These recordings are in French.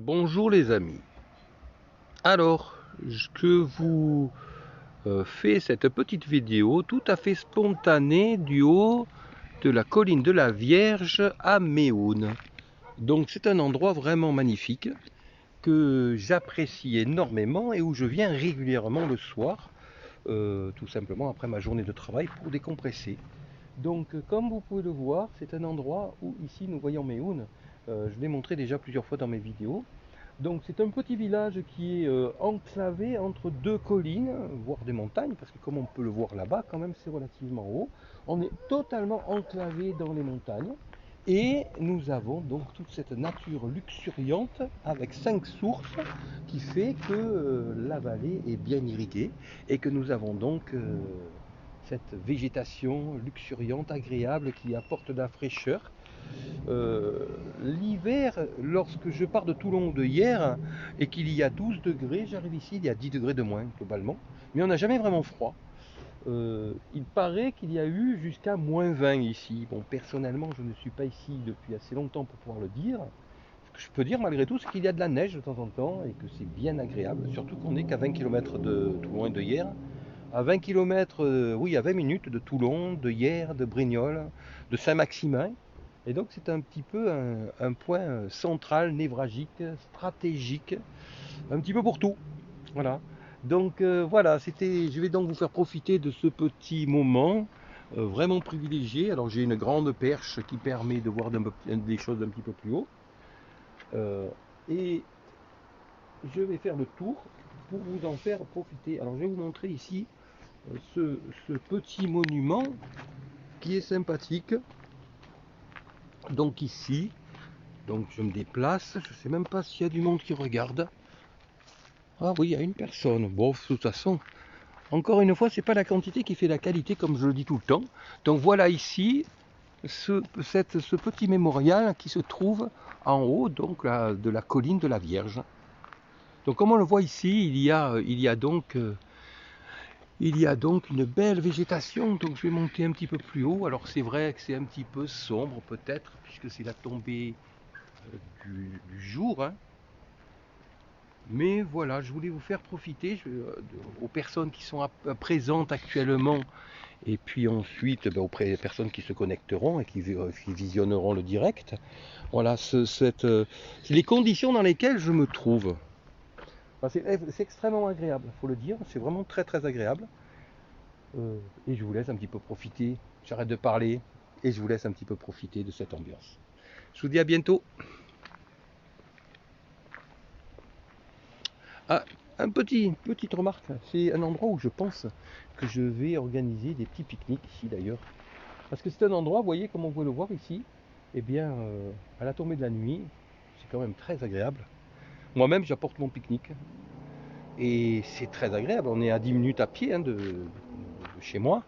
Bonjour les amis. Alors, je vous fais cette petite vidéo tout à fait spontanée du haut de la colline de la Vierge à Méhoun. Donc c'est un endroit vraiment magnifique que j'apprécie énormément et où je viens régulièrement le soir, tout simplement après ma journée de travail pour décompresser. Donc comme vous pouvez le voir, c'est un endroit où ici nous voyons Méhoun. Je l'ai montré déjà plusieurs fois dans mes vidéos. Donc c'est un petit village qui est enclavé entre deux collines, voire des montagnes, parce que comme on peut le voir là-bas, quand même c'est relativement haut. On est totalement enclavé dans les montagnes. Et nous avons donc toute cette nature luxuriante avec 5 sources qui fait que la vallée est bien irriguée et que nous avons donc cette végétation luxuriante, agréable qui apporte de la fraîcheur. L'hiver, lorsque je pars de Toulon de hier et qu'il y a 12 degrés, j'arrive ici, il y a 10 degrés de moins globalement, mais on n'a jamais vraiment froid. Il paraît qu'il y a eu jusqu'à moins 20 ici. Bon, personnellement, je ne suis pas ici depuis assez longtemps pour pouvoir le dire. Ce que je peux dire malgré tout, c'est qu'il y a de la neige de temps en temps et que c'est bien agréable, surtout qu'on n'est qu'à 20 km de Toulon et de hier. À 20 km, oui, à 20 minutes de Toulon, de Hyères, de Brignoles, de Saint-Maximin. Et donc c'est un petit peu un point central, névralgique, stratégique, un petit peu pour tout. Voilà. Donc voilà, je vais donc vous faire profiter de ce petit moment vraiment privilégié. Alors j'ai une grande perche qui permet de voir des choses d'un petit peu plus haut. Et je vais faire le tour pour vous en faire profiter. Alors je vais vous montrer ici ce petit monument qui est sympathique. Donc ici, donc je me déplace, je ne sais même pas s'il y a du monde qui regarde. Ah oui, il y a une personne. Bon, de toute façon, encore une fois, c'est pas la quantité qui fait la qualité, comme je le dis tout le temps. Donc voilà ici ce petit mémorial qui se trouve en haut donc, de la colline de la Vierge. Donc comme on le voit ici, il y a donc une belle végétation, donc je vais monter un petit peu plus haut. Alors c'est vrai que c'est un petit peu sombre peut-être, puisque c'est la tombée du jour. Hein. Mais voilà, je voulais vous faire profiter aux personnes qui sont présentes actuellement, et puis ensuite auprès des personnes qui se connecteront et qui visionneront le direct. Voilà, c'est les conditions dans lesquelles je me trouve. Enfin, c'est extrêmement agréable, il faut le dire, c'est vraiment très très agréable. Et je vous laisse un petit peu profiter. J'arrête de parler et je vous laisse un petit peu profiter de cette ambiance. Je vous dis à bientôt. Ah, petite remarque, c'est un endroit où je pense que je vais organiser des petits pique-niques ici d'ailleurs. Parce que c'est un endroit, vous voyez, comme on peut le voir ici, eh bien, à la tombée de la nuit, c'est quand même très agréable. Moi-même, j'apporte mon pique-nique et c'est très agréable. On est à 10 minutes à pied hein, de chez moi.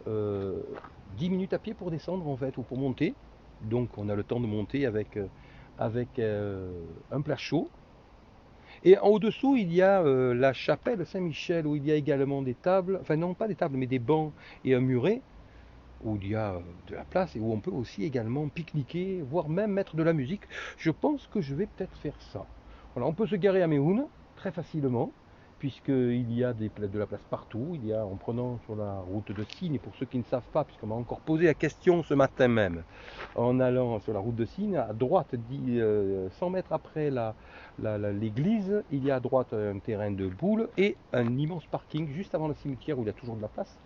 10 minutes à pied pour descendre en fait ou pour monter. Donc on a le temps de monter avec un plat chaud. Et en au-dessous, il y a la chapelle Saint-Michel où il y a également des tables, enfin non pas des tables mais des bancs et un muret où il y a de la place et où on peut aussi également pique-niquer, voire même mettre de la musique. Je pense que je vais peut-être faire ça. Voilà, on peut se garer à Méhoun très facilement, puisqu'il y a de la place partout. Il y a en prenant sur la route de Signes, et pour ceux qui ne savent pas, puisqu'on m'a encore posé la question ce matin même, en allant sur la route de Signes, à droite, 100 mètres après l'église, il y a à droite un terrain de boules et un immense parking juste avant le cimetière où il y a toujours de la place.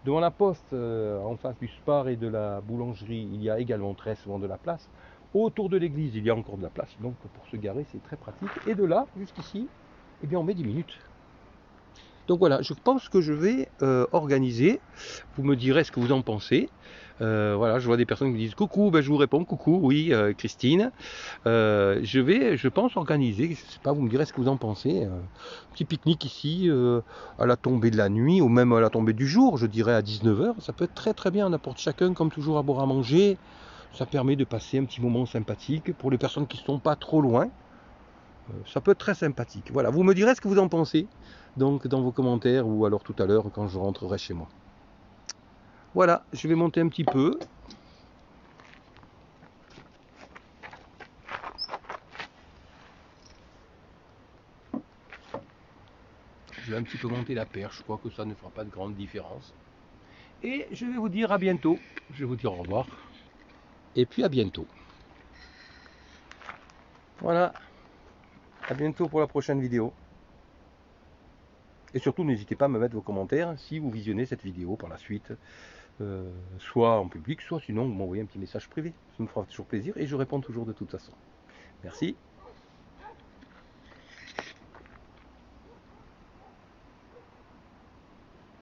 Devant la poste, en face du Spar et de la boulangerie, il y a également très souvent de la place. Autour de l'église, il y a encore de la place, donc pour se garer, c'est très pratique. Et de là, jusqu'ici, eh bien, on met 10 minutes. Donc voilà, je pense que je vais organiser. Vous me direz ce que vous en pensez. Voilà, je vois des personnes qui me disent coucou, ben, je vous réponds coucou, oui, Christine. Je pense organiser, je sais pas, vous me direz ce que vous en pensez. Petit pique-nique ici, à la tombée de la nuit, ou même à la tombée du jour, je dirais à 19h. Ça peut être très très bien, on apporte chacun comme toujours à boire à manger. Ça permet de passer un petit moment sympathique pour les personnes qui ne sont pas trop loin. Ça peut être très sympathique. Voilà, vous me direz ce que vous en pensez, donc dans vos commentaires ou alors tout à l'heure quand je rentrerai chez moi. Voilà, je vais monter un petit peu. Je vais un petit peu monter la perche, je crois que ça ne fera pas de grande différence. Et je vais vous dire à bientôt. Je vais vous dire au revoir. Et puis à bientôt. Voilà. À bientôt pour la prochaine vidéo. Et surtout, n'hésitez pas à me mettre vos commentaires si vous visionnez cette vidéo par la suite. Soit en public, soit sinon vous m'envoyez un petit message privé. Ça me fera toujours plaisir et je réponds toujours de toute façon. Merci.